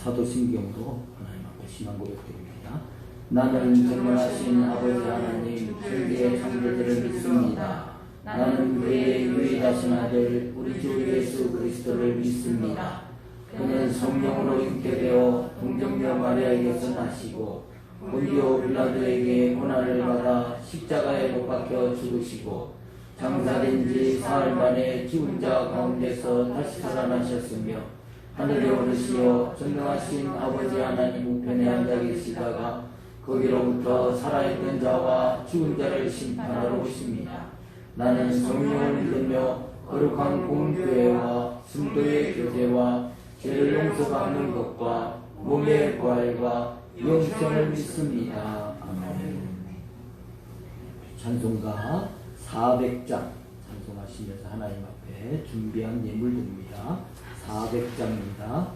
사도신경으로 하나님 앞에 신앙 고백드립니다. 나는 전능하신 아버지 하나님 천지의 창조주를 믿습니다. 나는 그의 유일하신 아들 우리 주 예수 그리스도를 믿습니다. 그는 성령으로 잉태되어 동정녀 마리아에게서 나시고 본디오 빌라도에게 고난을 받아 십자가에 못 박혀 죽으시고 장사된 지 사흘 만에 죽은 자 가운데서 다시 살아나셨으며 하늘에 오르시어 전능하신 아버지 하나님 우편에 앉아 계시다가 거기로부터 살아있는 자와 죽은 자를 심판하러 오십니다. 나는 성령을 믿으며 거룩한 공교회와 순도의 교제와 죄를 용서받는 것과 몸의 부활과 영생을 믿습니다. 아멘. 찬송가 400장 찬송하시면서 하나님 앞에 준비한 예물들입니다. 400장입니다.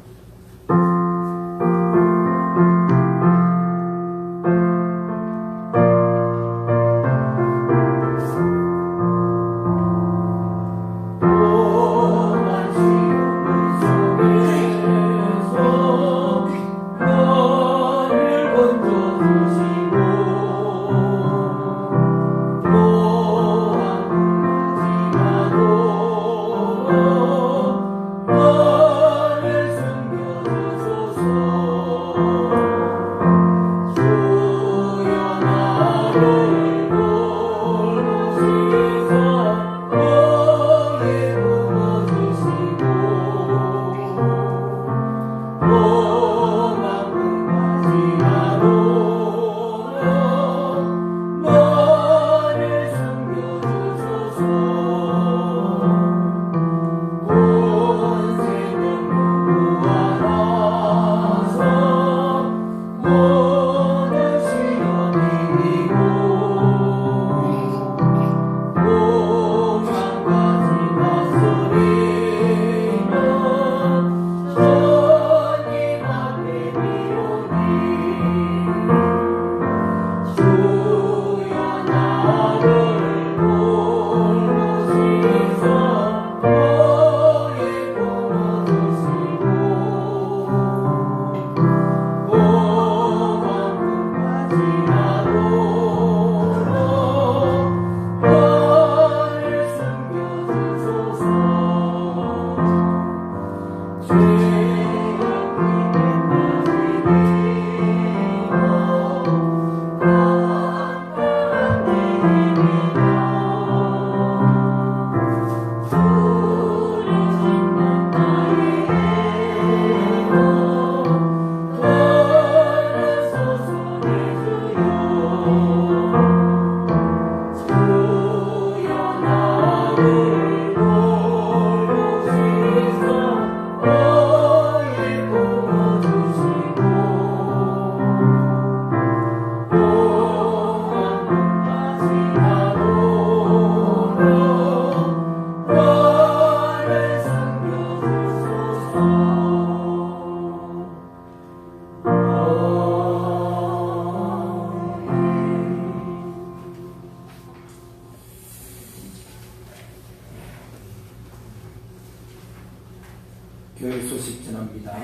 교회 소식 전합니다.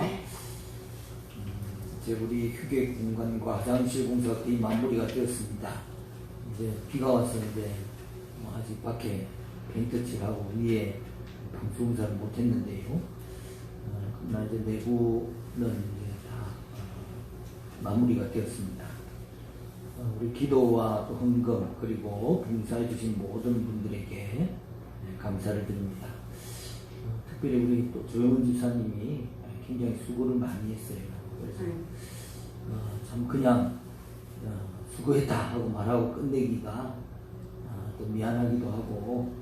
이제 우리 휴게 공간과 화장실 공사가 거의 마무리가 되었습니다. 이제 비가 와서 이제 아직 밖에 페인트 칠하고 위에 방수 공사를 못했는데요. 그러나 이제 내부는 이제 다 마무리가 되었습니다. 우리 기도와 또 헌금 그리고 봉사해 주신 모든 분들에게 감사를 드립니다. 특별히 우리 또 조영은 집사님이 굉장히 수고를 많이 했어요. 그래서 참 그냥 수고했다 하고 말하고 끝내기가 또 미안하기도 하고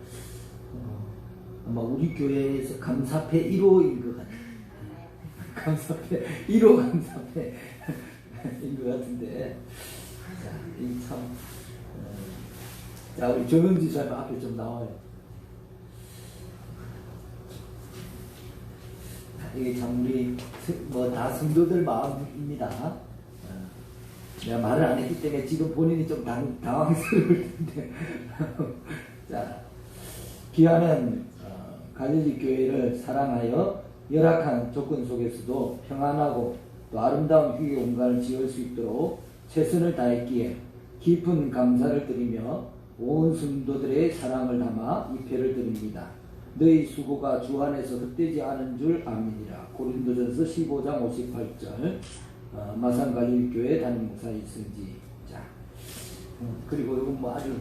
아마 우리 교회에서 감사패 1호인 것 같아요. 감사패 1호 감사패인 것 같은데 자, 우리 조영은 집사님 앞에 좀 나와요. 이게 참 우리 다 성도들 마음입니다. 내가 말을 안 했기 때문에 지금 본인이 좀 당황스러울 텐데 자, 기아는 갈릴리 교회를 사랑하여 열악한 조건 속에서도 평안하고 또 아름다운 휴게 공간을 지을 수 있도록 최선을 다했기에 깊은 감사를 드리며 온 성도들의 사랑을 담아 이 표를 드립니다. 너희 수고가 주 안에서 헛되지 않은 줄 아미니라. 고린도전서 15장 58절 마산갈릴교회 담임 목사 이승지. 자, 그리고 이건 뭐 아주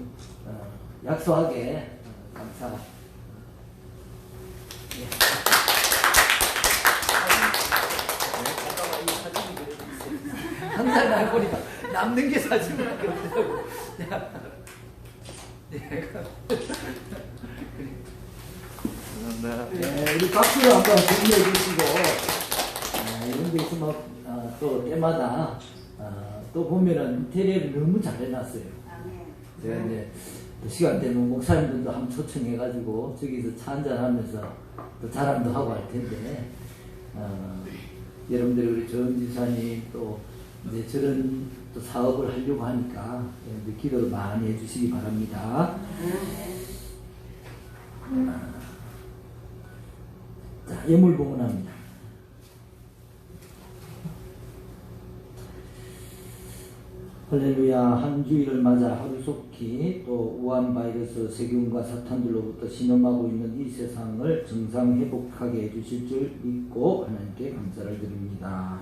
약소하게 감사. 예. 항상 날 보니까 남는 게 사진밖에 없더라고. 네, 우리 박수로 한번 정리해 주시고, 이런 게 있으면 또 때마다 또 보면은 인테리어를 너무 잘 해놨어요. 제가 이제 또 시간 되면 목사님들도 한번 초청해가지고 저기서 차 한잔하면서 또 자랑도 하고 할 텐데, 여러분들이 우리 전지사님 또 이제 저런 또 사업을 하려고 하니까 여러분들 기도를 많이 해주시기 바랍니다. 자, 예물 봉헌합니다. 할렐루야. 한 주일을 맞아 하루속히 또 우한 바이러스 세균과 사탄들로부터 신음하고 있는 이 세상을 정상 회복하게 해주실 줄 믿고 하나님께 감사를 드립니다.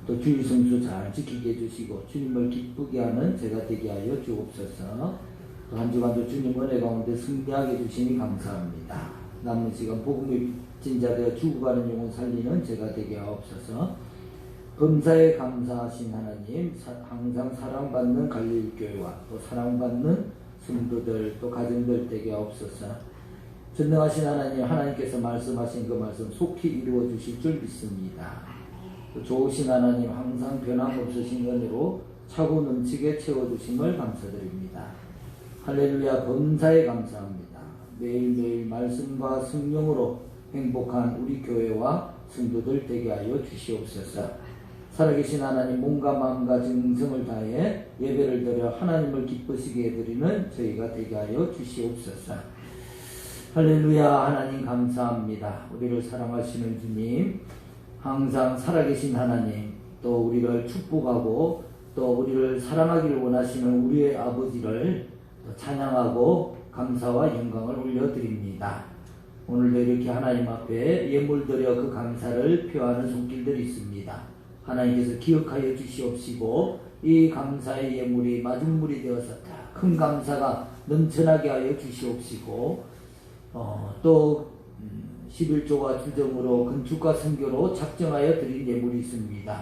또 주일 성수 잘 지키게 해주시고 주님을 기쁘게 하는 제가 되게 하여 주옵소서. 또 한 주간도 주님 은혜 가운데 승리하게 해주시니 감사합니다. 남은 시간 복음의 빚진 자 되어 죽어가는 영혼 살리는 제가 되게 하옵소서. 범사에 감사하신 하나님, 항상 사랑받는 갈릴교회와 또 사랑받는 성도들 또 가정들 되게 하옵소서. 전능하신 하나님, 하나님께서 말씀하신 그 말씀 속히 이루어 주실 줄 믿습니다. 또 좋으신 하나님, 항상 변함없으신 은혜로 차고 넘치게 채워주심을 감사드립니다. 할렐루야. 범사에 감사합니다. 매일매일 말씀과 성령으로 행복한 우리 교회와 성도들 되게 하여 주시옵소서. 살아계신 하나님, 몸과 마음과 정성을 다해 예배를 드려 하나님을 기쁘시게 해드리는 저희가 되게 하여 주시옵소서. 할렐루야. 하나님 감사합니다. 우리를 사랑하시는 주님, 항상 살아계신 하나님, 또 우리를 축복하고 또 우리를 사랑하기를 원하시는 우리의 아버지를 찬양하고 감사와 영광을 올려드립니다. 오늘도 이렇게 하나님 앞에 예물 드려 그 감사를 표하는 손길들이 있습니다. 하나님께서 기억하여 주시옵시고 이 감사의 예물이 마중물이 되어서 큰 감사가 넘쳐나게 하여 주시옵시고, 또 11조와 주정으로 건축과 선교로 작정하여 드린 예물이 있습니다.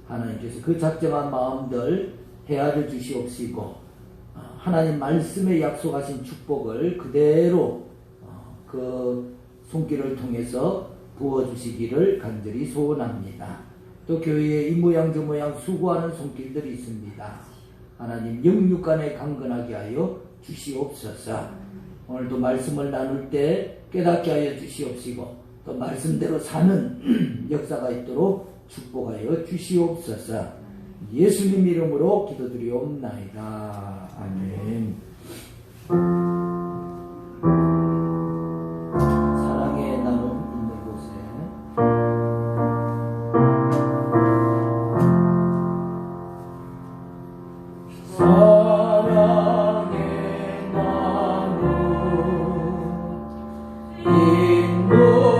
하나님께서 그 작정한 마음들 헤아려 주시옵시고, 하나님 말씀에 약속하신 축복을 그대로 그 손길을 통해서 부어주시기를 간절히 소원합니다. 또 교회에 이 모양 저 모양 수고하는 손길들이 있습니다. 하나님 영육간에 강건하게 하여 주시옵소서. 오늘도 말씀을 나눌 때 깨닫게 하여 주시옵시고 또 말씀대로 사는 역사가 있도록 축복하여 주시옵소서. 예수님 이름으로 기도드리옵나이다. 아멘. 사랑의 나눔 있는 곳에 사랑의 나눔 있는 곳에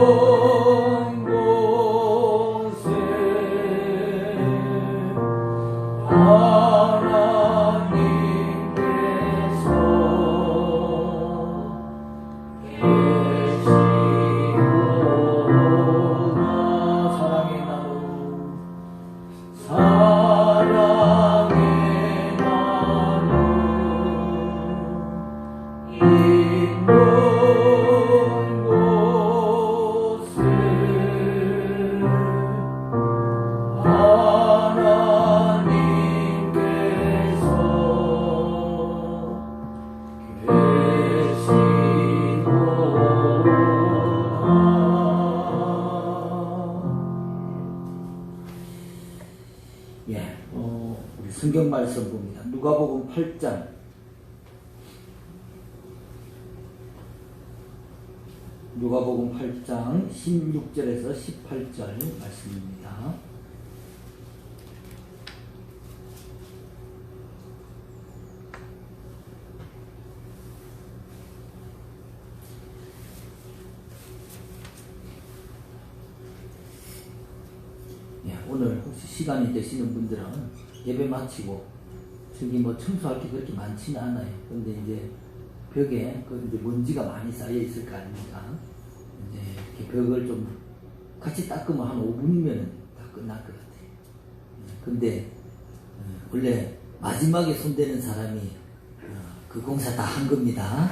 성경 말씀 봅니다. 누가복음 8장 누가복음 8장 16절에서 18절 말씀입니다. 예, 오늘 혹시 시간이 되시는 분들은 예배 마치고 저기 뭐 청소할 게 그렇게 많지는 않아요. 근데 이제 벽에 그 이제 먼지가 많이 쌓여 있을 거 아닙니까? 이제 이렇게 벽을 좀 같이 닦으면 한 5분이면 다 끝날 것 같아요. 근데 원래 마지막에 손대는 사람이 그 공사 다 한 겁니다.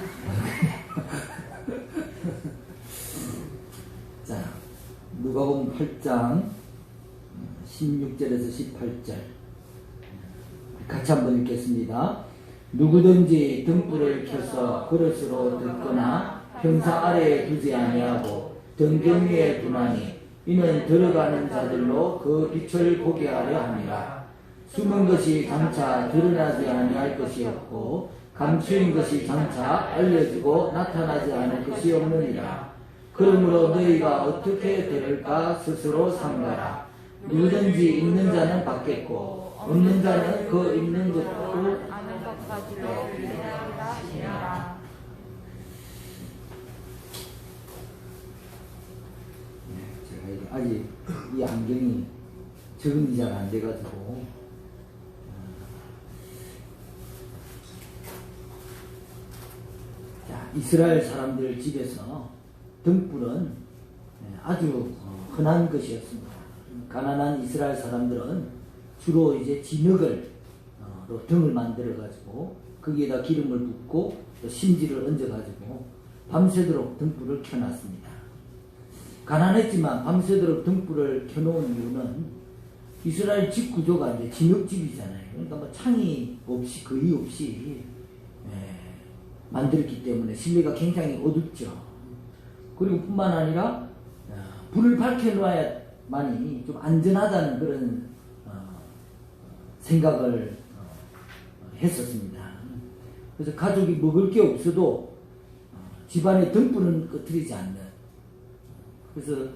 자, 누가복음 8장 16절에서 18절 같이 한번 읽겠습니다. 누구든지 등불을 켜서 그릇으로 덮거나 평상 아래에 두지 아니하고 등경 위에 두나니 이는 들어가는 자들로 그 빛을 보게 하려 함이라. 숨은 것이 장차 드러나지 아니할 것이 없고 감추인 것이 장차 알려지고 나타나지 않을 것이 없느니라. 그러므로 너희가 어떻게 들을까 스스로 삼가라. 누구든지 있는 자는 받겠고 없는 자는 그 있는 것도 아는 것까지로 기대하리라 하시니라. 제가 아직 이 안경이 적응이 잘 안 돼가지고 자, 이스라엘 사람들 집에서 등불은 아주 흔한 것이었습니다. 가난한 이스라엘 사람들은 주로 이제 진흙으로 등을 만들어 가지고 거기에다 기름을 붓고 또 심지를 얹어 가지고 밤새도록 등불을 켜놨습니다. 가난했지만 밤새도록 등불을 켜놓은 이유는 이스라엘 집 구조가 이제 진흙집이잖아요. 그러니까 뭐 창이 없이 거의 없이 만들었기 때문에 실내가 굉장히 어둡죠. 그리고 뿐만 아니라 불을 밝혀놔야만이 좀 안전하다는 그런 생각을 했었습니다. 그래서 가족이 먹을 게 없어도 집안에 등불은 꺼뜨리지 않는, 그래서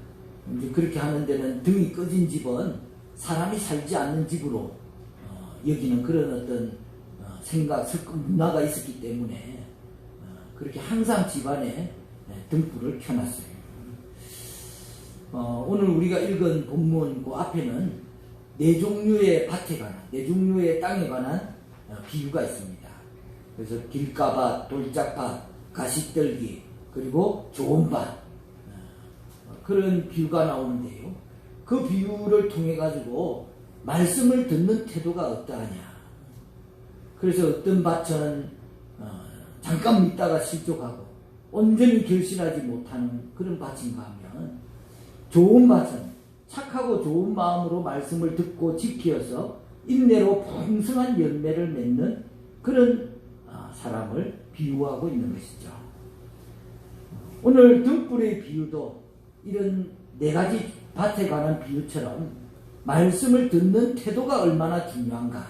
이제 그렇게 하는 데는 등이 꺼진 집은 사람이 살지 않는 집으로 여기는 그런 어떤 생각, 문화가 있었기 때문에 그렇게 항상 집안에 등불을 켜놨어요. 오늘 우리가 읽은 본문 그 앞에는 네 종류의 밭에 관한, 네 종류의 땅에 관한 비유가 있습니다. 그래서 길가밭, 돌짝밭, 가시떨기, 그리고 좋은 밭, 그런 비유가 나오는데요. 그 비유를 통해 가지고 말씀을 듣는 태도가 어떠하냐. 그래서 어떤 밭은 잠깐 믿다가 실족하고 온전히 결실하지 못하는 그런 밭인가 하면, 좋은 밭은 착하고 좋은 마음으로 말씀을 듣고 지키어서 인내로 풍성한 열매를 맺는 그런 사람을 비유하고 있는 것이죠. 오늘 등불의 비유도 이런 네 가지 밭에 관한 비유처럼 말씀을 듣는 태도가 얼마나 중요한가에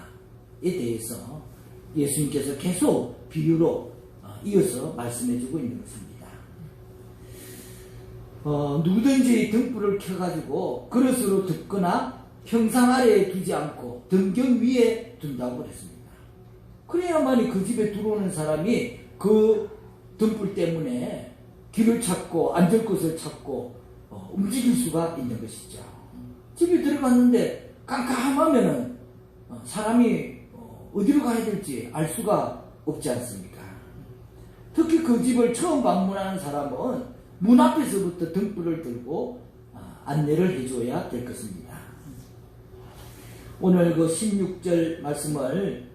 대해서 예수님께서 계속 비유로 이어서 말씀해주고 있는 것입니다. 누구든지 등불을 켜가지고 그릇으로 덮거나 평상 아래에 두지 않고 등경 위에 둔다고 그랬습니다. 그래야만이 그 집에 들어오는 사람이 그 등불 때문에 길을 찾고 앉을 곳을 찾고 움직일 수가 있는 것이죠. 집에 들어갔는데 깜깜하면은 사람이 어디로 가야 될지 알 수가 없지 않습니까? 특히 그 집을 처음 방문하는 사람은 문 앞에서부터 등불을 들고 안내를 해줘야 될 것입니다. 오늘 그 16절 말씀을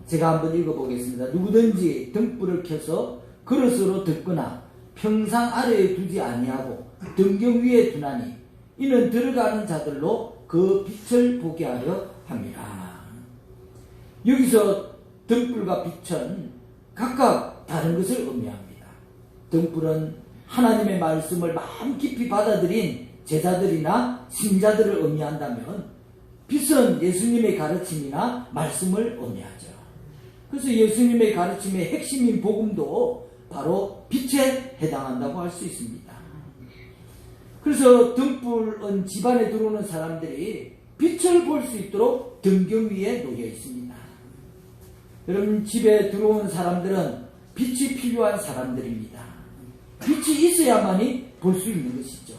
제가 한번 읽어보겠습니다. 누구든지 등불을 켜서 그릇으로 덮거나 평상 아래에 두지 아니하고 등경 위에 두나니 이는 들어가는 자들로 그 빛을 보게 하려 함이라. 여기서 등불과 빛은 각각 다른 것을 의미합니다. 등불은 하나님의 말씀을 마음 깊이 받아들인 제자들이나 신자들을 의미한다면, 빛은 예수님의 가르침이나 말씀을 의미하죠. 그래서 예수님의 가르침의 핵심인 복음도 바로 빛에 해당한다고 할 수 있습니다. 그래서 등불은 집안에 들어오는 사람들이 빛을 볼 수 있도록 등경 위에 놓여 있습니다. 여러분, 집에 들어온 사람들은 빛이 필요한 사람들입니다. 빛이 있어야만이 볼 수 있는 것이죠.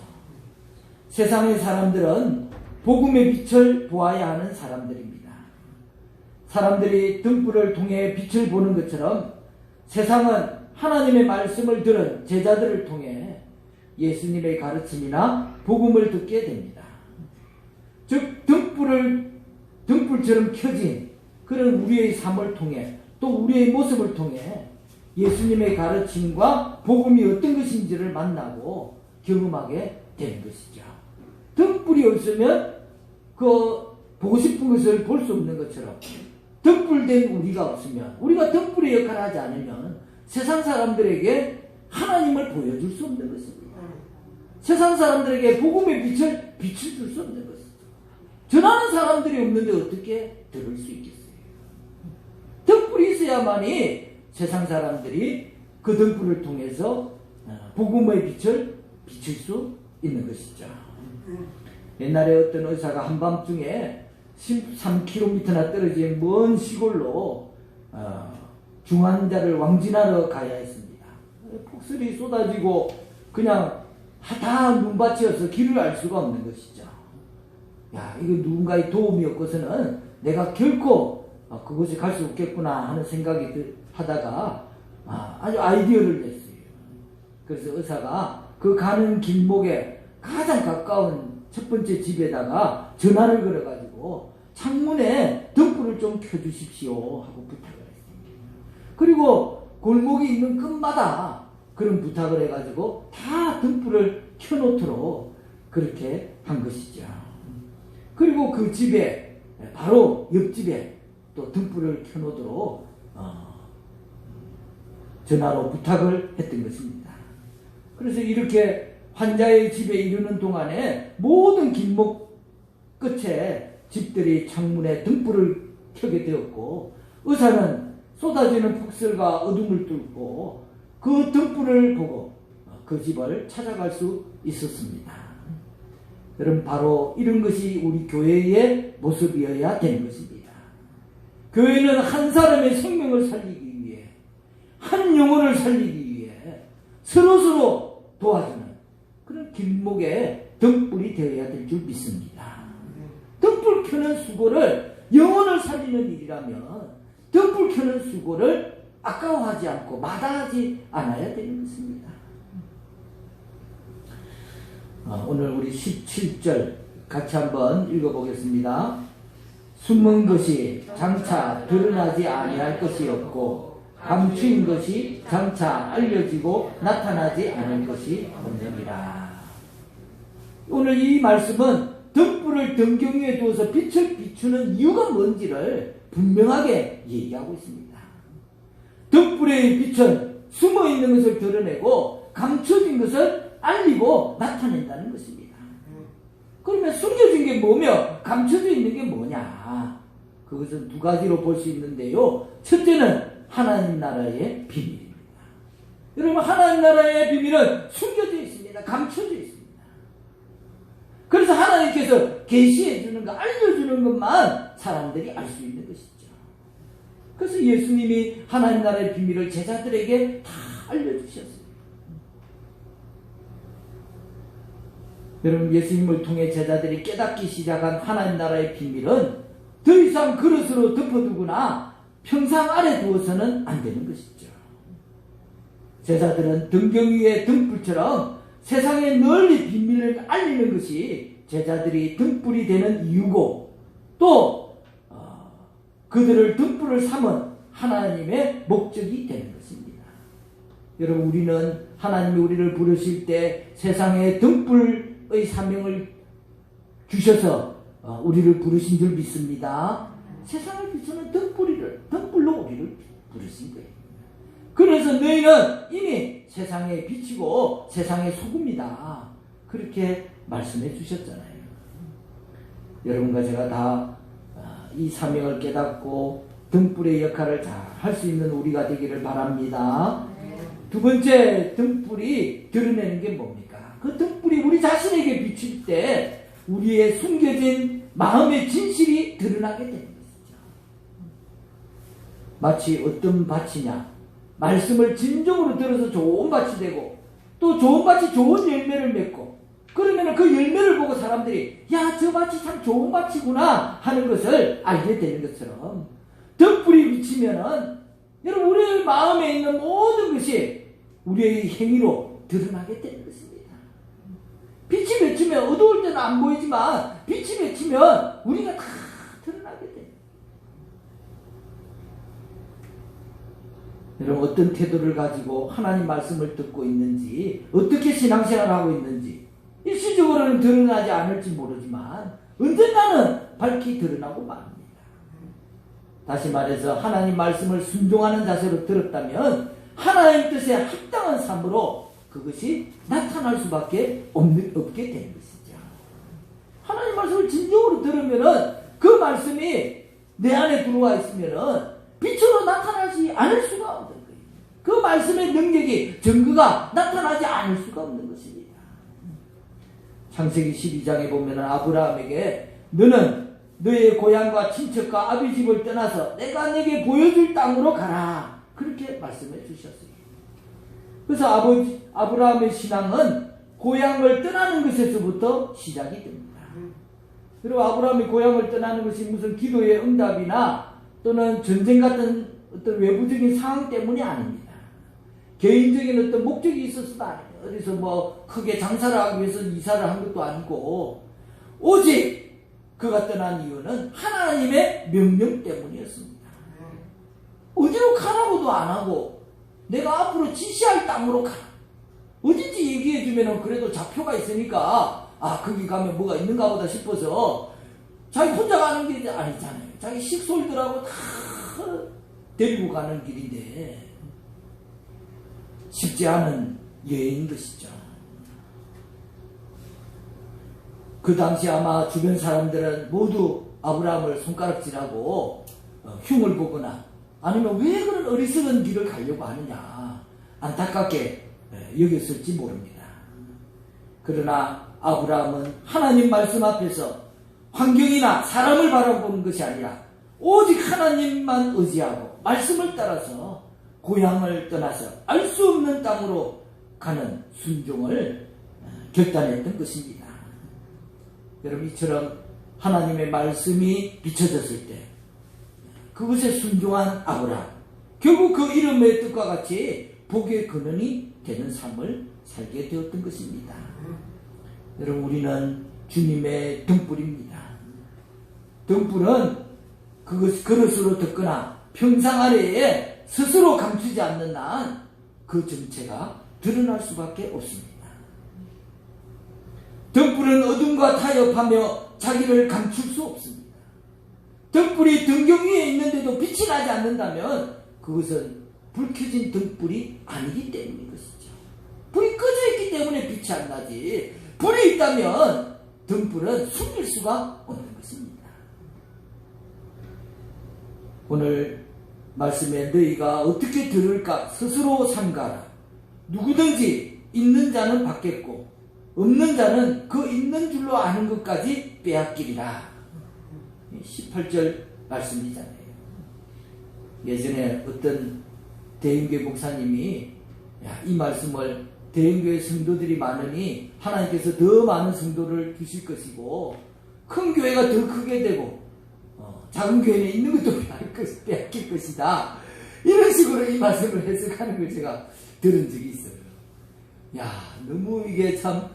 세상의 사람들은 복음의 빛을 보아야 하는 사람들입니다. 사람들이 등불을 통해 빛을 보는 것처럼 세상은 하나님의 말씀을 들은 제자들을 통해 예수님의 가르침이나 복음을 듣게 됩니다. 즉 등불처럼 켜진 그런 우리의 삶을 통해 또 우리의 모습을 통해 예수님의 가르침과 복음이 어떤 것인지를 만나고 경험하게 되는 것이죠. 등불이 없으면 보고 싶은 것을 볼 수 없는 것처럼 등불된 우리가 없으면, 우리가 등불의 역할을 하지 않으면 세상 사람들에게 하나님을 보여줄 수 없는 것입니다. 세상 사람들에게 복음의 빛을 비춰줄 수 없는 것이죠. 전하는 사람들이 없는데 어떻게 들을 수 있겠어요? 등불이 있어야만이 세상 사람들이 그 등불을 통해서 복음의 빛을 비출 수 있는 것이죠. 옛날에 어떤 의사가 한밤중에 13km나 떨어진 먼 시골로 중환자를 왕진하러 가야 했습니다. 폭설이 쏟아지고 그냥 다 눈밭이어서 길을 알 수가 없는 것이죠. 야, 이거 누군가의 도움이 없고서는 내가 결코 그곳에 갈 수 없겠구나 하는 생각이 하다가 아주 아이디어를 냈어요. 그래서 의사가 그 가는 길목에 가장 가까운 첫 번째 집에다가 전화를 걸어가지고 창문에 등불을 좀 켜주십시오 하고 부탁을 했습니다. 그리고 골목이 있는 끝마다 그런 부탁을 해가지고 다 등불을 켜놓도록 그렇게 한 것이죠. 그리고 그 집에 바로 옆집에 또 등불을 켜놓도록 전화로 부탁을 했던 것입니다. 그래서 이렇게 환자의 집에 이르는 동안에 모든 길목 끝에 집들이 창문에 등불을 켜게 되었고, 의사는 쏟아지는 폭설과 어둠을 뚫고 그 등불을 보고 그 집을 찾아갈 수 있었습니다. 여러분, 바로 이런 것이 우리 교회의 모습이어야 되는 것입니다. 교회는 한 사람의 생명을 살리기 위해, 한 영혼을 살리기 위해 서로서로 도와주는 그런 길목에 등불이 되어야 될 줄 믿습니다. 등불 켜는 수고를, 영혼을 살리는 일이라면 등불 켜는 수고를 아까워하지 않고 마다하지 않아야 되는 것입니다. 오늘 우리 17절 같이 한번 읽어보겠습니다. 숨은 것이 장차 드러나지 아니할 것이 없고 감추인 것이 장차 알려지고 나타나지 않을 것이 없느니라. 오늘 이 말씀은 등불을 등경 위에 두어서 빛을 비추는 이유가 뭔지를 분명하게 얘기하고 있습니다. 등불의 빛은 숨어있는 것을 드러내고 감춰진 것을 알리고 나타낸다는 것입니다. 그러면 숨겨진 게 뭐며 감춰져 있는 게 뭐냐? 그것은 두 가지로 볼 수 있는데요. 첫째는 하나님 나라의 비밀입니다. 여러분, 하나님 나라의 비밀은 숨겨져 있습니다. 감춰져 있습니다. 그래서 하나님께서 계시해 주는 것, 알려주는 것만 사람들이 알 수 있는 것이죠. 그래서 예수님이 하나님 나라의 비밀을 제자들에게 다 알려주셨어요. 여러분, 예수님을 통해 제자들이 깨닫기 시작한 하나님 나라의 비밀은 더 이상 그릇으로 덮어두거나 평상 아래 두어서는 안 되는 것이죠. 제자들은 등경 위의 등불처럼 세상에 널리 비밀을 알리는 것이 제자들이 등불이 되는 이유고, 또 그들을 등불을 삼은 하나님의 목적이 되는 것입니다. 여러분, 우리는 하나님이 우리를 부르실 때 세상에 등불의 사명을 주셔서 우리를 부르신 줄 믿습니다. 세상을 비추는 등불로 우리를 부르신 거예요. 그래서 너희는 이미 세상에 비치고 세상의 소금이다, 그렇게 말씀해 주셨잖아요. 여러분과 제가 다 이 사명을 깨닫고 등불의 역할을 잘 할 수 있는 우리가 되기를 바랍니다. 두 번째, 등불이 드러내는 게 뭡니까? 그 등불이 우리 자신에게 비칠 때 우리의 숨겨진 마음의 진실이 드러나게 되는 것이죠. 마치 어떤 밭이냐, 말씀을 진정으로 들어서 좋은 밭이 되고, 또 좋은 밭이 좋은 열매를 맺고, 그러면 그 열매를 보고 사람들이 야, 저 밭이 참 좋은 밭이구나 하는 것을 알게 되는 것처럼 덕불이 비치면은 여러분 우리의 마음에 있는 모든 것이 우리의 행위로 드러나게 되는 것입니다. 빛이 비치면 어두울 때는 안 보이지만 빛이 비치면 우리가 다 드러나게 돼요. 여러분 어떤 태도를 가지고 하나님 말씀을 듣고 있는지, 어떻게 신앙생활을 하고 있는지 일시적으로는 드러나지 않을지 모르지만 언젠가는 밝히 드러나고 맙니다. 다시 말해서 하나님 말씀을 순종하는 자세로 들었다면 하나님 뜻에 합당한 삶으로 그것이 나타날 수밖에 없게 되는 것이죠. 하나님 말씀을 진정으로 들으면은 그 말씀이 내 안에 들어와 있으면은 빛으로 나타나지 않을 수가 없는 거예요. 그 말씀의 능력이, 증거가 나타나지 않을 수가 없는 것입니다. 창세기 12장에 보면 아브라함에게 너는 너의 고향과 친척과 아비 집을 떠나서 내가 내게 보여줄 땅으로 가라, 그렇게 말씀해 주셨어요. 그래서 아브라함의 신앙은 고향을 떠나는 것에서부터 시작이 됩니다. 그리고 아브라함이 고향을 떠나는 것이 무슨 기도의 응답이나 또는 전쟁 같은 어떤 외부적인 상황 때문이 아닙니다. 개인적인 어떤 목적이 있어서도 아니에요. 어디서 뭐 크게 장사를 하기 위해서 이사를 한 것도 아니고 오직 그가 떠난 이유는 하나님의 명령 때문이었습니다. 어디로 가라고도 안 하고 내가 앞으로 지시할 땅으로 가라, 어딘지 얘기해 주면은 그래도 좌표가 있으니까 아 거기 가면 뭐가 있는가 보다 싶어서 자기 혼자 가는 길이 아니잖아요. 자기 식솔들하고 다 데리고 가는 길인데 쉽지 않은 여행인 것이죠. 그 당시 아마 주변 사람들은 모두 아브라함을 손가락질하고 흉을 보거나 아니면 왜 그런 어리석은 길을 가려고 하느냐 안타깝게 여겼을지 모릅니다. 그러나 아브라함은 하나님 말씀 앞에서 환경이나 사람을 바라보는 것이 아니라 오직 하나님만 의지하고 말씀을 따라서 고향을 떠나서 알 수 없는 땅으로 가는 순종을 결단했던 것입니다. 여러분 이처럼 하나님의 말씀이 비춰졌을 때 그것에 순종한 아브라함, 결국 그 이름의 뜻과 같이 복의 근원이 되는 삶을 살게 되었던 것입니다. 여러분 우리는 주님의 등불입니다. 등불은 그릇으로 듣거나 평상 아래에 스스로 감추지 않는 한 그 정체가 드러날 수밖에 없습니다. 등불은 어둠과 타협하며 자기를 감출 수 없습니다. 등불이 등경 위에 있는데도 빛이 나지 않는다면 그것은 불 켜진 등불이 아니기 때문인 것이죠. 불이 꺼져 있기 때문에 빛이 안 나지, 불이 있다면 등불은 숨길 수가 없는 것입니다. 오늘 말씀에 너희가 어떻게 들을까 스스로 삼가라. 누구든지 있는 자는 받겠고 없는 자는 그 있는 줄로 아는 것까지 빼앗기리라. 18절 말씀이잖아요. 예전에 어떤 대형교회 목사님이 이 말씀을 대형교회 성도들이 많으니 하나님께서 더 많은 성도를 주실 것이고 큰 교회가 더 크게 되고 작은 교회는 있는 것도 빼앗길 것이다, 이런 식으로 이 말씀을 해석하는 걸 제가 들은 적이 있어요. 야, 너무 이게 참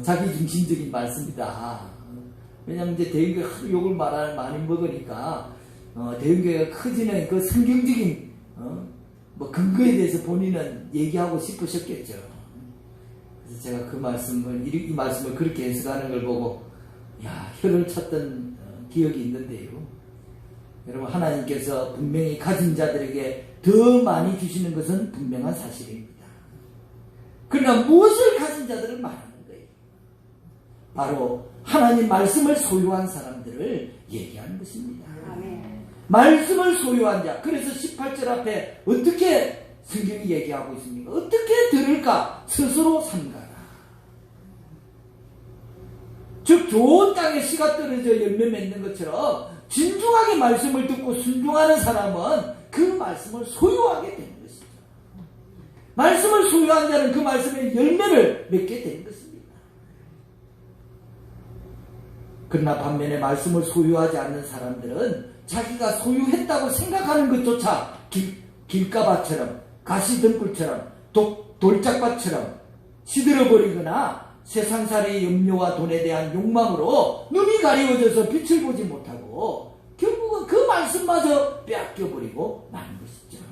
자기중심적인 말씀이다. 왜냐하면 이제 대형교회 하도 욕을 많이 먹으니까 대형교회가 커지는 그 성경적인 뭐 근거에 대해서 본인은 얘기하고 싶으셨겠죠. 그래서 제가 그 말씀을 이 말씀을 그렇게 해석하는 걸 보고 혀를 찼던 기억이 있는데요. 여러분 하나님께서 분명히 가진 자들에게 더 많이 주시는 것은 분명한 사실입니다. 그러나 무엇을 가진 자들을 말하는 거예요? 바로 하나님 말씀을 소유한 사람들을 얘기하는 것입니다. 아멘. 말씀을 소유한 자. 그래서 18절 앞에 어떻게 성경이 얘기하고 있습니까? 어떻게 들을까? 스스로 삼가라. 즉 좋은 땅에 씨가 떨어져 열매 맺는 것처럼 진중하게 말씀을 듣고 순종하는 사람은 그 말씀을 소유하게 되는 것이죠. 말씀을 소유한 자는 그 말씀의 열매를 맺게 되는 것입니다. 그러나 반면에 말씀을 소유하지 않는 사람들은 자기가 소유했다고 생각하는 것조차 길가밭처럼 가시등불처럼 돌짝밭처럼 시들어버리거나 세상살이의 염려와 돈에 대한 욕망으로 눈이 가리워져서 빛을 보지 못하고 결국은 그 말씀마저 빼앗겨버리고 마는 것이죠.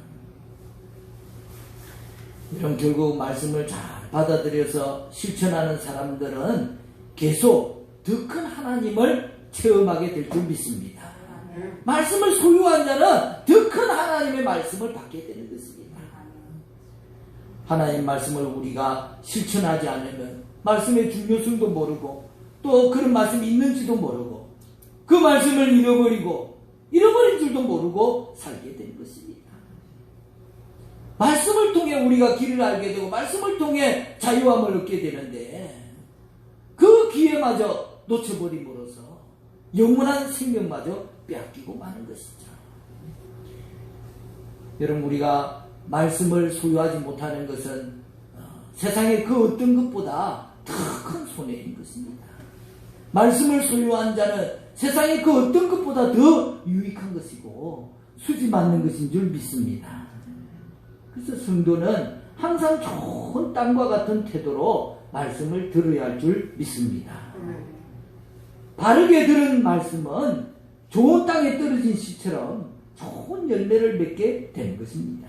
이런 결국 말씀을 잘 받아들여서 실천하는 사람들은 계속 더 큰 하나님을 체험하게 될 줄 믿습니다. 말씀을 소유한 자는 더 큰 하나님의 말씀을 받게 되는 것입니다. 하나님 말씀을 우리가 실천하지 않으면 말씀의 중요성도 모르고 또 그런 말씀이 있는지도 모르고 그 말씀을 잃어버린 줄도 모르고 살게 되는 것입니다. 말씀을 통해 우리가 길을 알게 되고 말씀을 통해 자유함을 얻게 되는데 그 기회마저 놓쳐버림으로써 영원한 생명마저 빼앗기고 마는 것이죠. 여러분, 우리가 말씀을 소유하지 못하는 것은 세상의 그 어떤 것보다 더 큰 손해인 것입니다. 말씀을 소유한 자는 세상의 그 어떤 것보다 더 유익한 것이고 수지 맞는 것인 줄 믿습니다. 그래서 성도는 항상 좋은 땅과 같은 태도로 말씀을 들어야 할 줄 믿습니다. 바르게 들은 말씀은 좋은 땅에 떨어진 씨처럼 좋은 열매를 맺게 되는 것입니다.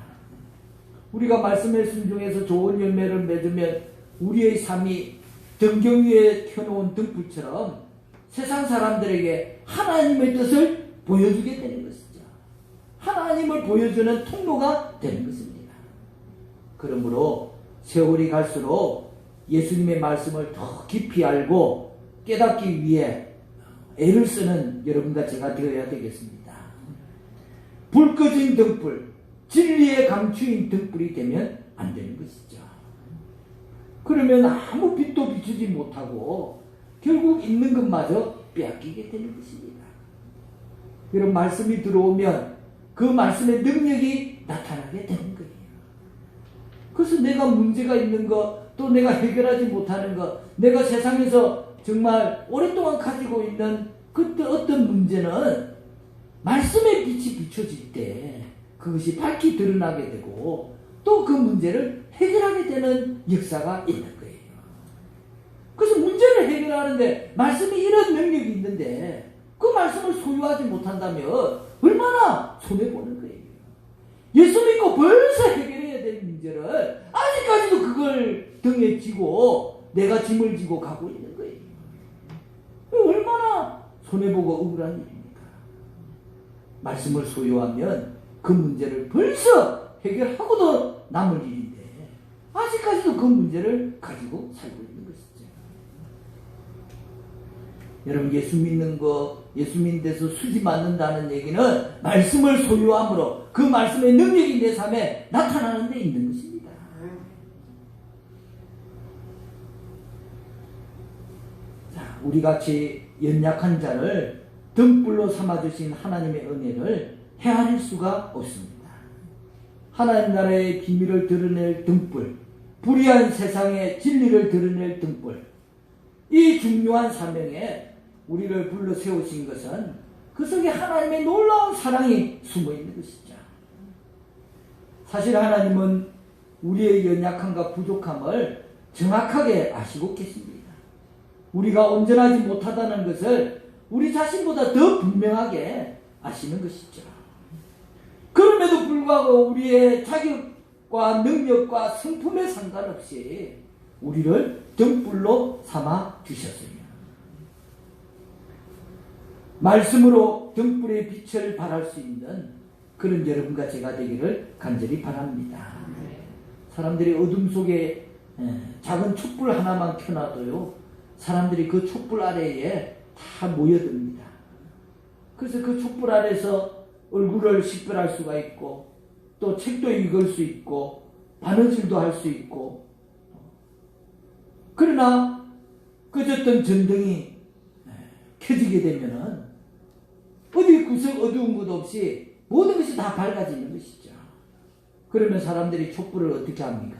우리가 말씀에 순종해서 좋은 열매를 맺으면 우리의 삶이 등경 위에 켜놓은 등불처럼 세상 사람들에게 하나님의 뜻을 보여주게 되는 것이죠. 하나님을 보여주는 통로가 되는 것입니다. 그러므로 세월이 갈수록 예수님의 말씀을 더 깊이 알고 깨닫기 위해 애를 쓰는 여러분과 제가 되어야 되겠습니다. 불 꺼진 등불, 진리의 감추인 등불이 되면 안 되는 것이죠. 그러면 아무 빛도 비추지 못하고 결국 있는 것마저 빼앗기게 되는 것입니다. 이런 말씀이 들어오면 그 말씀의 능력이 나타나게 되는 거예요. 그래서 내가 문제가 있는 것, 또 내가 해결하지 못하는 것, 내가 세상에서 정말 오랫동안 가지고 있는 그때 어떤 문제는 말씀의 빛이 비춰질 때 그것이 밝히 드러나게 되고 또 그 문제를 해결하게 되는 역사가 있는 거예요. 그래서 문제를 해결하는데 말씀이 이런 능력이 있는데 그 말씀을 소유하지 못한다면 얼마나 손해보는 거예요. 예수 믿고 벌써 해결해야 될 문제를 아직까지도 그걸 등에 지고 내가 짐을 지고 가고 있는 거예요. 얼마나 손해보고 억울한 일입니까? 말씀을 소유하면 그 문제를 벌써 해결하고도 남을 일인데 아직까지도 그 문제를 가지고 살고 있는 것이죠. 여러분, 예수 믿는 거, 예수 믿는 데서 수지 맞는다는 얘기는 말씀을 소유함으로 그 말씀의 능력이 내 삶에 나타나는 데 있는 것입니다. 자, 우리같이 연약한 자를 등불로 삼아주신 하나님의 은혜를 헤아릴 수가 없습니다. 하나님 나라의 비밀을 드러낼 등불, 불의한 세상의 진리를 드러낼 등불, 이 중요한 사명에 우리를 불러 세우신 것은 그 속에 하나님의 놀라운 사랑이 숨어 있는 것이죠. 사실 하나님은 우리의 연약함과 부족함을 정확하게 아시고 계십니다. 우리가 온전하지 못하다는 것을 우리 자신보다 더 분명하게 아시는 것이죠. 그럼에도 불구하고 우리의 자격과 능력과 성품에 상관없이 우리를 등불로 삼아 주셨습니다. 말씀으로 등불의 빛을 발할 수 있는 그런 여러분과 제가 되기를 간절히 바랍니다. 사람들이 어둠 속에 작은 촛불 하나만 켜놔도요, 사람들이 그 촛불 아래에 다 모여듭니다. 그래서 그 촛불 아래에서 얼굴을 식별할 수가 있고 또 책도 읽을 수 있고 바느질도 할 수 있고, 그러나 꺼졌던 전등이 켜지게 되면은 어디 구석 어두운 곳 없이 모든 것이 다 밝아지는 것이죠. 그러면 사람들이 촛불을 어떻게 합니까?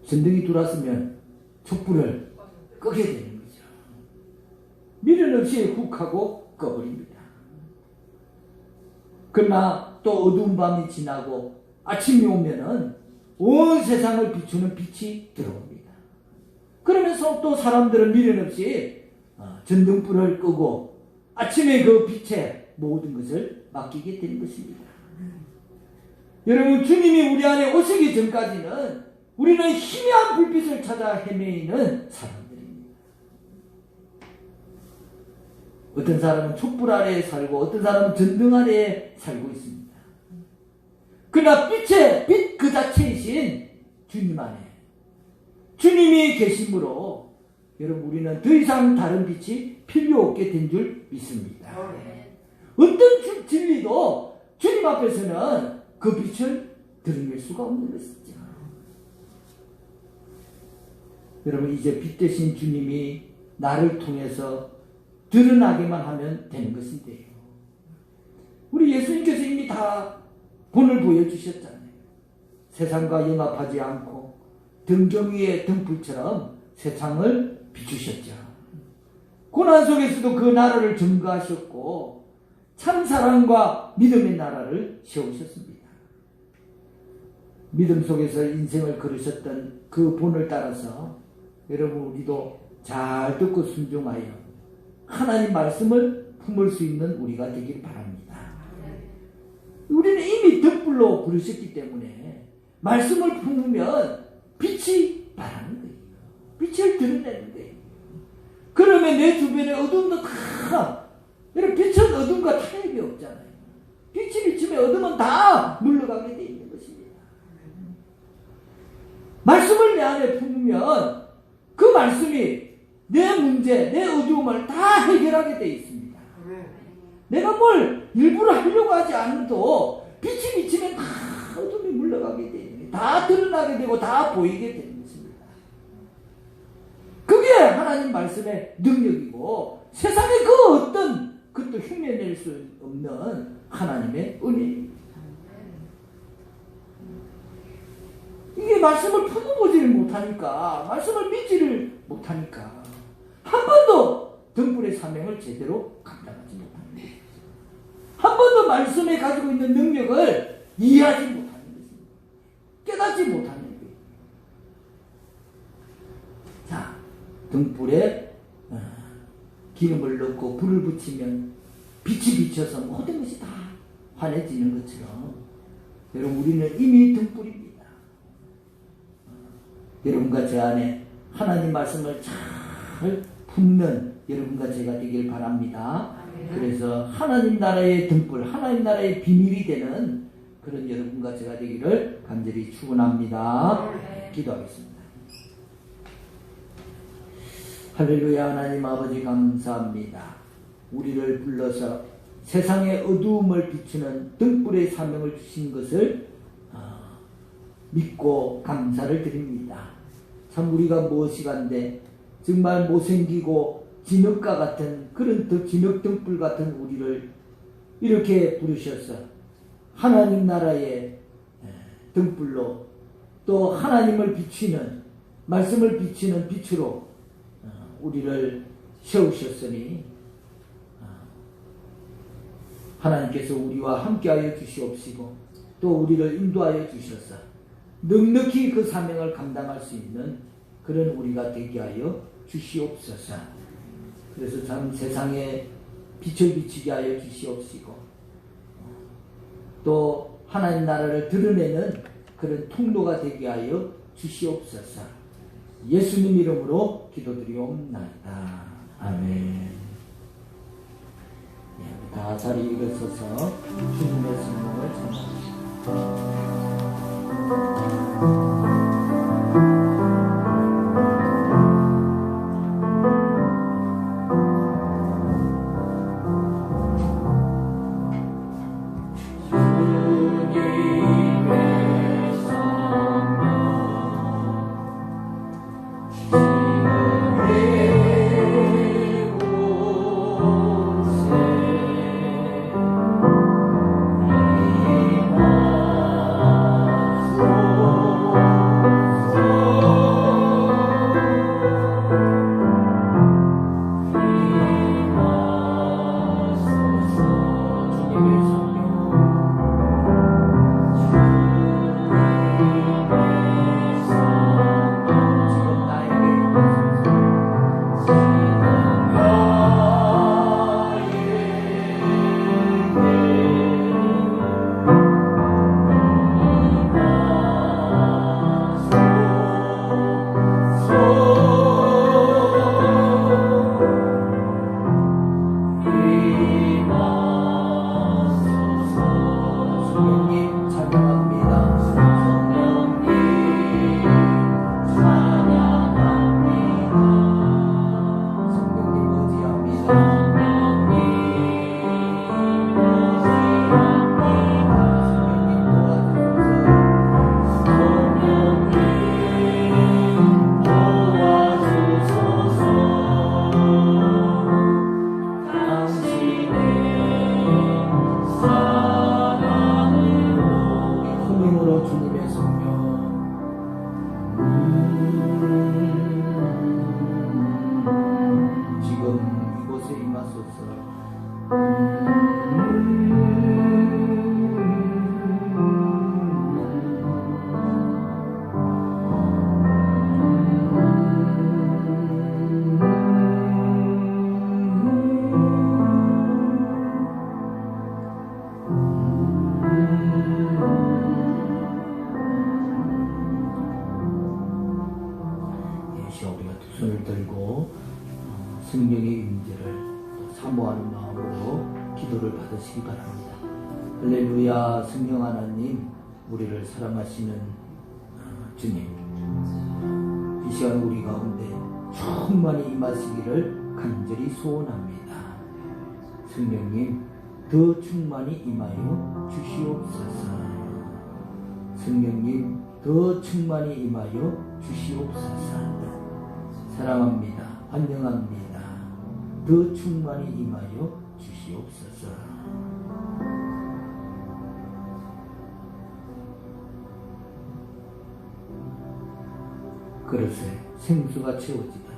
전등이 들어왔으면 촛불을 끄게 되는 거죠. 미련 없이 훅 하고 꺼버립니다. 그러나 또 어두운 밤이 지나고 아침이 오면은 온 세상을 비추는 빛이 들어옵니다. 그러면서 또 사람들은 미련 없이 전등불을 끄고 아침에 그 빛에 모든 것을 맡기게 되는 것입니다. 여러분, 주님이 우리 안에 오시기 전까지는 우리는 희미한 불빛을 찾아 헤매이는 사람들입니다. 어떤 사람은 촛불 아래에 살고 어떤 사람은 전등 아래에 살고 있습니다. 그러나 빛 그 자체이신 주님 안에 주님이 계심으로 여러분, 우리는 더 이상 다른 빛이 필요 없게 된 줄 믿습니다. 어떤 진리도 주님 앞에서는 그 빛을 드러낼 수가 없는 것이죠. 여러분, 이제 빛 대신 주님이 나를 통해서 드러나게만 하면 되는 것인데요. 우리 예수님께서 이미 다 본을 보여주셨잖아요. 세상과 영합하지 않고 등경 위의 등불처럼 세상을 비추셨죠. 고난 속에서도 그 나라를 증거하셨고 참 사랑과 믿음의 나라를 세우셨습니다. 믿음 속에서 인생을 걸으셨던 그 본을 따라서 여러분, 우리도 잘 듣고 순종하여 하나님 말씀을 품을 수 있는 우리가 되길 바랍니다. 우리는 이미 등불로 부르셨기 때문에 말씀을 품으면 빛이 바라는 거예요. 빛을 드러내는 거예요. 그러면 내 주변의 어둠도 다, 여러분, 빛은 어둠과 타협이 없잖아요. 빛이 비치면 어둠은 다 물러가게 되어 있는 것입니다. 말씀을 내 안에 품으면 그 말씀이 내 문제, 내 어두움을 다 해결하게 되어 있습니다. 내가 뭘 일부러 하려고 하지 않아도 빛이 비치면 다 어둠이 물러가게 되어 있는 거예요. 다 드러나게 되고 다 보이게 되는 것입니다. 그게 하나님 말씀의 능력이고 세상의 그 어떤 그것도 흉내낼 수 없는 하나님의 은혜입니다. 이게 말씀을 품어보지를 못하니까, 말씀을 믿지를 못하니까 한 번도 등불의 사명을 제대로 감당하지 못합니다. 한 번도 말씀에 가지고 있는 능력을 이해하지 못하는 것입니다. 깨닫지 못하는 거예요. 자, 등불에 기름을 넣고 불을 붙이면 빛이 비쳐서 모든 것이 다 환해지는 것처럼 여러분, 우리는 이미 등불입니다. 여러분과 제 안에 하나님 말씀을 잘 품는 여러분과 제가 되길 바랍니다. 그래서 하나님 나라의 등불, 하나님 나라의 비밀이 되는 그런 여러분과 제가 되기를 간절히 축원합니다. 기도하겠습니다. 할렐루야. 하나님 아버지, 감사합니다. 우리를 불러서 세상의 어두움을 비추는 등불의 사명을 주신 것을 믿고 감사를 드립니다. 참 우리가 무엇이간데 정말 못생기고 진흙과 같은 그런 진흙 등불 같은 우리를 이렇게 부르셔서 하나님 나라의 등불로 또 하나님을 비추는, 말씀을 비추는 빛으로 우리를 세우셨으니 하나님께서 우리와 함께하여 주시옵시고 또 우리를 인도하여 주셔서 넉넉히 그 사명을 감당할 수 있는 그런 우리가 되게 하여 주시옵소서. 그래서 참 세상에 빛을 비치게 하여 주시옵시고 또 하나님 나라를 드러내는 그런 통로가 되게 하여 주시옵소서. 예수님 이름으로 기도드리옵나이다. 아멘. 다 자리 일어서서 주님의 성령을 전합니다. 나 이곳에 임하소서. 우리가 두 손을 들고 성령의 임재를 사모하는 마음으로 기도를 받으시기 바랍니다. 할렐루야. 성령 하나님, 우리를 사랑하시는 주님, 이 시간 우리 가운데 충만히 임하시기를 간절히 소원합니다. 성령님, 더 충만히 임하여 주시옵소서. 성령님, 더 충만히 임하여 주시옵소서. 사랑합니다. 환영합니다. 더 충만히 임하여 주시옵소서. 그릇에 생수가 채워지다.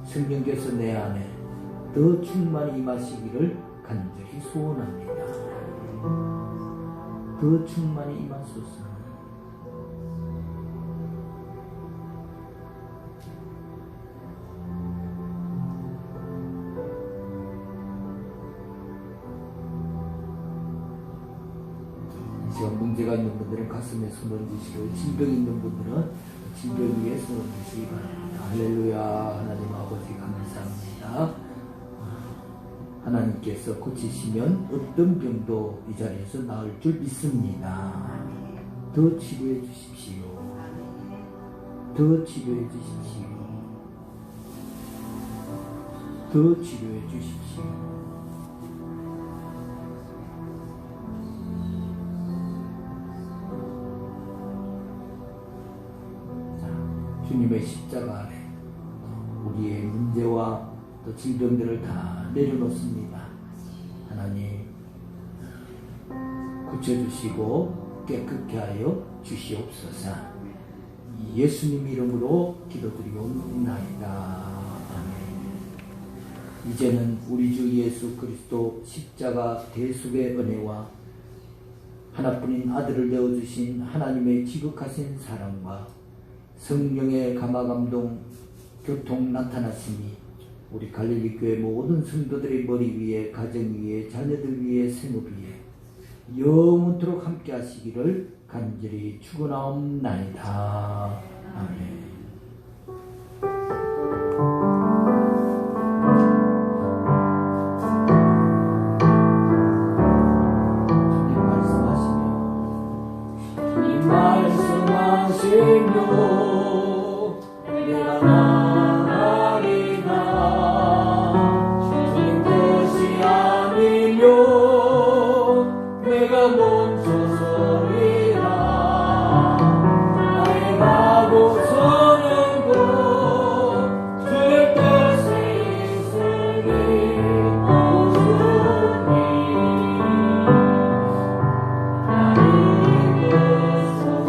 성령께서 내 안에 더 충만히 임하시기를 간절히 소원합니다. 더 충만히 임하소서. 지금 문제가 있는 분들은 가슴에 손을 드시고, 질병이 있는 분들은 질병 위에 손을 드시기 바랍니다. 할렐루야. 하나님 아버지 감사합니다. 하나님께서 고치시면 어떤 병도 이 자리에서 나을 줄 믿습니다. 더 치료해 주십시오. 더 치료해 주십시오. 더 치료해 주십시오. 주님의 십자가 아래 우리의 문제와 또 질병들을 다 내려놓습니다. 하나님, 고쳐주시고 깨끗게 하여 주시옵소서. 예수님 이름으로 기도드리옵나이다. 아멘. 이제는 우리 주 예수 그리스도 십자가 대속의 은혜와 하나뿐인 아들을 내어주신 하나님의 지극하신 사랑과 성령의 감화감동 교통 나타나심이 우리 갈릴리 교회 모든 성도들의 머리 위에, 가정 위에, 자녀들 위에, 생업 위에 영원토록 함께 하시기를 간절히 축원하옵나이다. 아멘. 내가 나가리라. 주님 뜻이 아니면 내가 멈춰서리라. 나의 가고 서는 곳 주의 뜻에 있으니 오주니 나를 이끄소서.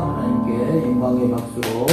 하나님께 영광의 박수로